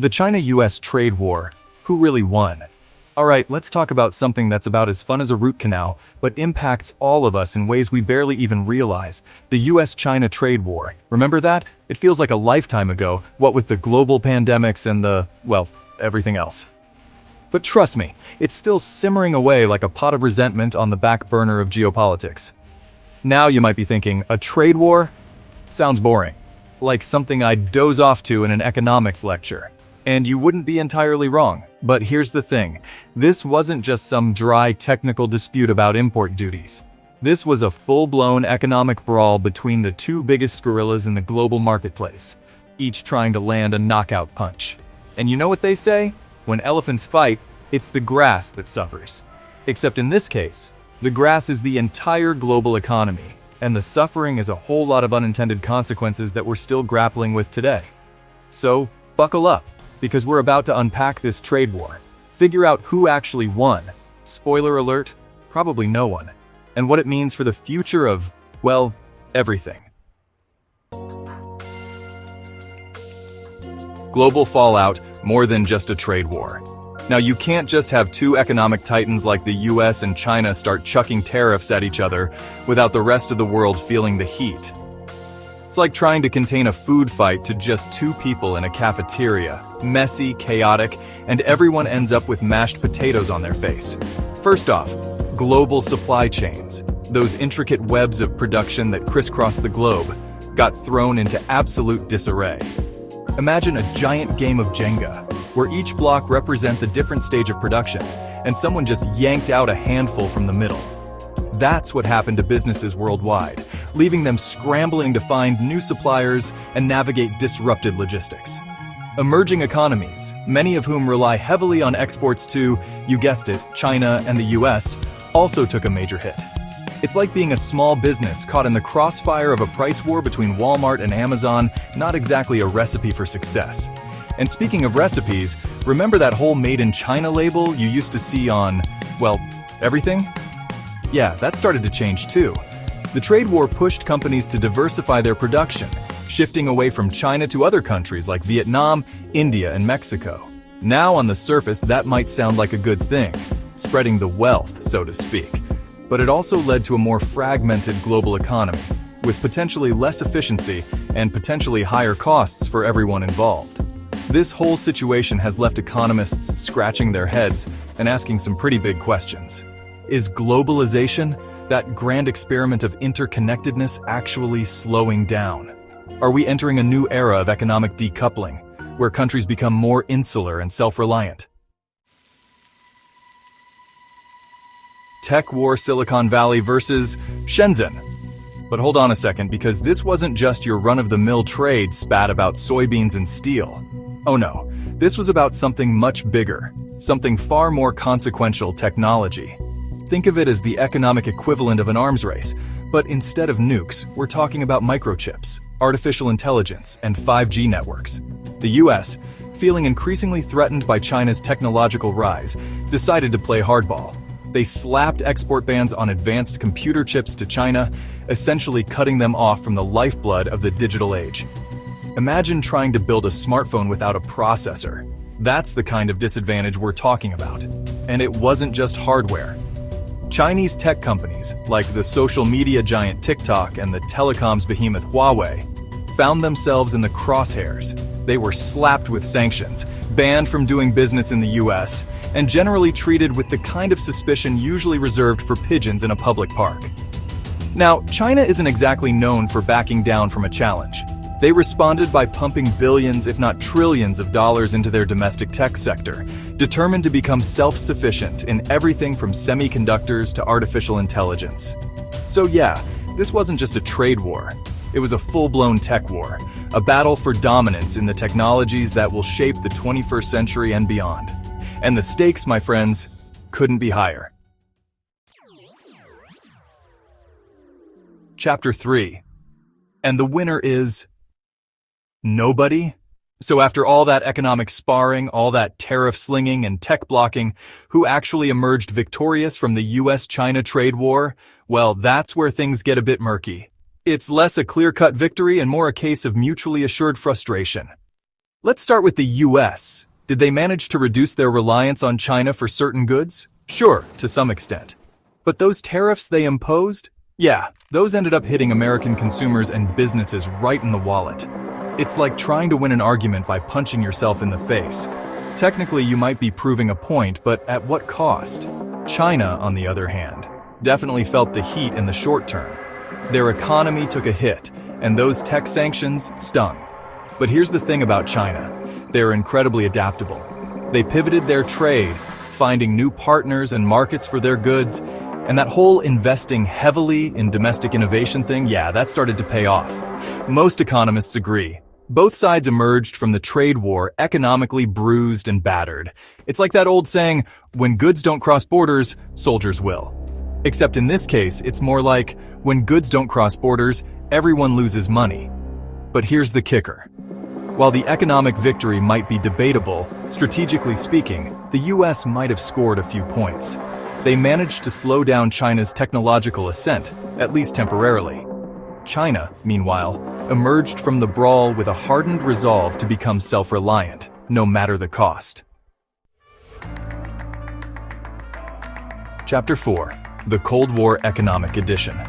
The China-US trade war. Who really won? Alright, let's talk about something that's about as fun as a root canal, but impacts all of us in ways we barely even realize. The US-China trade war. Remember that? It feels like a lifetime ago, what with the global pandemics and well, everything else. But trust me, it's still simmering away like a pot of resentment on the back burner of geopolitics. Now you might be thinking, a trade war? Sounds boring. Like something I'd doze off to in an economics lecture. And you wouldn't be entirely wrong. But here's the thing. This wasn't just some dry technical dispute about import duties. This was a full-blown economic brawl between the two biggest gorillas in the global marketplace, each trying to land a knockout punch. And you know what they say? When elephants fight, it's the grass that suffers. Except in this case, the grass is the entire global economy, and the suffering is a whole lot of unintended consequences that we're still grappling with today. So, buckle up, because we're about to unpack this trade war, figure out who actually won, spoiler alert, probably no one, and what it means for the future of, well, everything. Global fallout, more than just a trade war. Now, you can't just have two economic titans like the US and China start chucking tariffs at each other without the rest of the world feeling the heat. It's like trying to contain a food fight to just two people in a cafeteria. Messy, chaotic, and everyone ends up with mashed potatoes on their face. First off, global supply chains. Those intricate webs of production that crisscross the globe got thrown into absolute disarray. Imagine a giant game of Jenga, where each block represents a different stage of production, and someone just yanked out a handful from the middle. That's what happened to businesses worldwide, leaving them scrambling to find new suppliers and navigate disrupted logistics. Emerging economies, many of whom rely heavily on exports to, you guessed it, China and the US, also took a major hit. It's like being a small business caught in the crossfire of a price war between Walmart and Amazon, not exactly a recipe for success. And speaking of recipes, remember that whole Made in China label you used to see on, well, everything? Yeah, that started to change too. The trade war pushed companies to diversify their production, shifting away from China to other countries like Vietnam, India, and Mexico. Now, on the surface, that might sound like a good thing, spreading the wealth, so to speak. But it also led to a more fragmented global economy, with potentially less efficiency and potentially higher costs for everyone involved. This whole situation has left economists scratching their heads and asking some pretty big questions. Is globalization, that grand experiment of interconnectedness, actually slowing down? Are we entering a new era of economic decoupling, where countries become more insular and self-reliant? Tech war Silicon Valley versus Shenzhen. But hold on a second, because this wasn't just your run-of-the-mill trade spat about soybeans and steel. Oh no, this was about something much bigger, something far more consequential: technology. Think of it as the economic equivalent of an arms race, but instead of nukes, we're talking about microchips, artificial intelligence, and 5G networks. The US, feeling increasingly threatened by China's technological rise, decided to play hardball. They slapped export bans on advanced computer chips to China, essentially cutting them off from the lifeblood of the digital age. Imagine trying to build a smartphone without a processor. That's the kind of disadvantage we're talking about. And it wasn't just hardware. Chinese tech companies, like the social media giant TikTok and the telecoms behemoth Huawei, found themselves in the crosshairs. They were slapped with sanctions, banned from doing business in the US, and generally treated with the kind of suspicion usually reserved for pigeons in a public park. Now, China isn't exactly known for backing down from a challenge. They responded by pumping billions, if not trillions of dollars into their domestic tech sector, determined to become self-sufficient in everything from semiconductors to artificial intelligence. So yeah, this wasn't just a trade war. It was a full-blown tech war, a battle for dominance in the technologies that will shape the 21st century and beyond. And the stakes, my friends, couldn't be higher. Chapter 3. And the winner is nobody? So after all that economic sparring, all that tariff slinging and tech blocking, who actually emerged victorious from the US-China trade war? Well, that's where things get a bit murky. It's less a clear-cut victory and more a case of mutually assured frustration. Let's start with the US. Did they manage to reduce their reliance on China for certain goods? Sure, to some extent. But those tariffs they imposed? Yeah, those ended up hitting American consumers and businesses right in the wallet. It's like trying to win an argument by punching yourself in the face. Technically, you might be proving a point, but at what cost? China, on the other hand, definitely felt the heat in the short term. Their economy took a hit, and those tech sanctions stung. But here's the thing about China. They're incredibly adaptable. They pivoted their trade, finding new partners and markets for their goods, and that whole investing heavily in domestic innovation thing, yeah, that started to pay off. Most economists agree. Both sides emerged from the trade war economically bruised and battered. It's like that old saying, when goods don't cross borders, soldiers will. Except in this case, it's more like, when goods don't cross borders, everyone loses money. But here's the kicker. While the economic victory might be debatable, strategically speaking, the US might have scored a few points. They managed to slow down China's technological ascent, at least temporarily. China, meanwhile, emerged from the brawl with a hardened resolve to become self-reliant, no matter the cost. Chapter 4. The Cold War Economic Edition.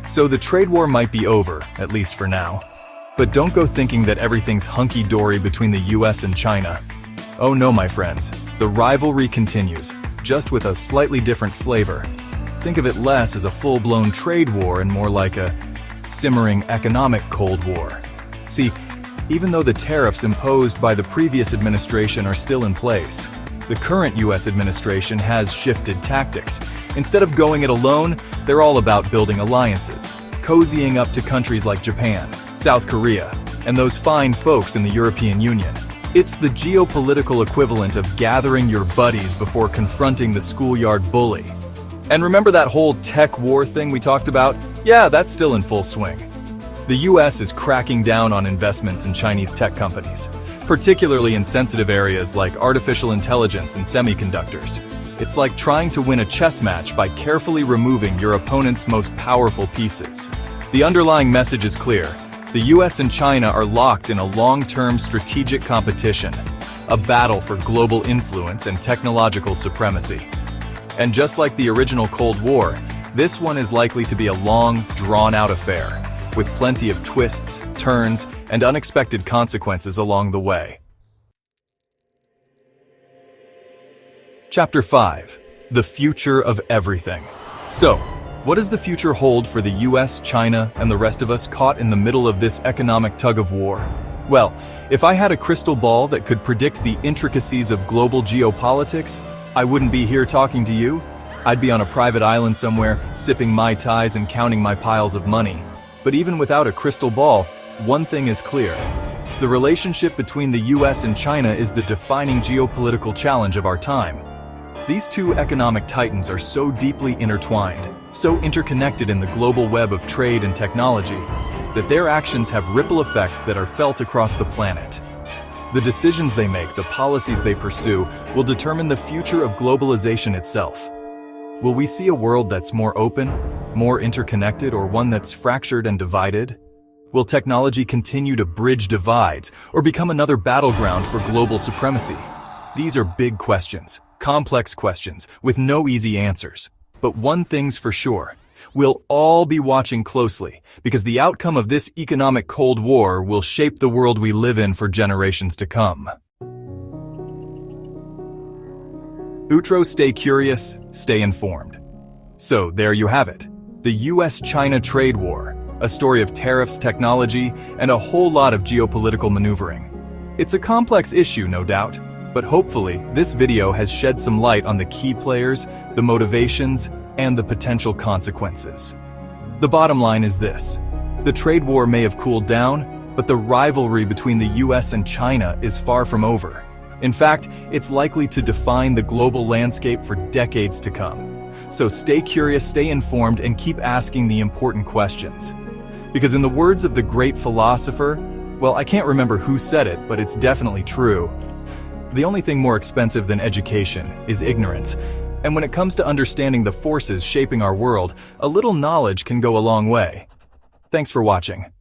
So the trade war might be over, at least for now. But don't go thinking that everything's hunky-dory between the US and China. Oh no, my friends, the rivalry continues, just with a slightly different flavor. Think of it less as a full-blown trade war and more like a simmering economic Cold War. See, even though the tariffs imposed by the previous administration are still in place, the current US administration has shifted tactics. Instead of going it alone, they're all about building alliances, cozying up to countries like Japan, South Korea, and those fine folks in the European Union. It's the geopolitical equivalent of gathering your buddies before confronting the schoolyard bully. And remember that whole tech war thing we talked about? Yeah, that's still in full swing. The US is cracking down on investments in Chinese tech companies, particularly in sensitive areas like artificial intelligence and semiconductors. It's like trying to win a chess match by carefully removing your opponent's most powerful pieces. The underlying message is clear. The US and China are locked in a long-term strategic competition, a battle for global influence and technological supremacy. And just like the original Cold War, this one is likely to be a long, drawn-out affair, with plenty of twists, turns, and unexpected consequences along the way. Chapter 5. The Future of Everything. So, what does the future hold for the US, China, and the rest of us caught in the middle of this economic tug-of-war? Well, if I had a crystal ball that could predict the intricacies of global geopolitics, I wouldn't be here talking to you. I'd be on a private island somewhere, sipping Mai Tais and counting my piles of money. But even without a crystal ball, one thing is clear. The relationship between the US and China is the defining geopolitical challenge of our time. These two economic titans are so deeply intertwined, so interconnected in the global web of trade and technology, that their actions have ripple effects that are felt across the planet. The decisions they make, the policies they pursue, will determine the future of globalization itself. Will we see a world that's more open, more interconnected, or one that's fractured and divided? Will technology continue to bridge divides, or become another battleground for global supremacy? These are big questions, complex questions, with no easy answers. But one thing's for sure, we'll all be watching closely, because the outcome of this economic Cold War will shape the world we live in for generations to come. Outro, stay curious, stay informed. So there you have it, the US-China trade war, a story of tariffs, technology, and a whole lot of geopolitical maneuvering. It's a complex issue, no doubt, but hopefully this video has shed some light on the key players, the motivations, and the potential consequences. The bottom line is this: the trade war may have cooled down, but the rivalry between the US and China is far from over. In fact, it's likely to define the global landscape for decades to come. So stay curious, stay informed, and keep asking the important questions. Because in the words of the great philosopher, well, I can't remember who said it, but it's definitely true. The only thing more expensive than education is ignorance. And when it comes to understanding the forces shaping our world, a little knowledge can go a long way. Thanks for watching.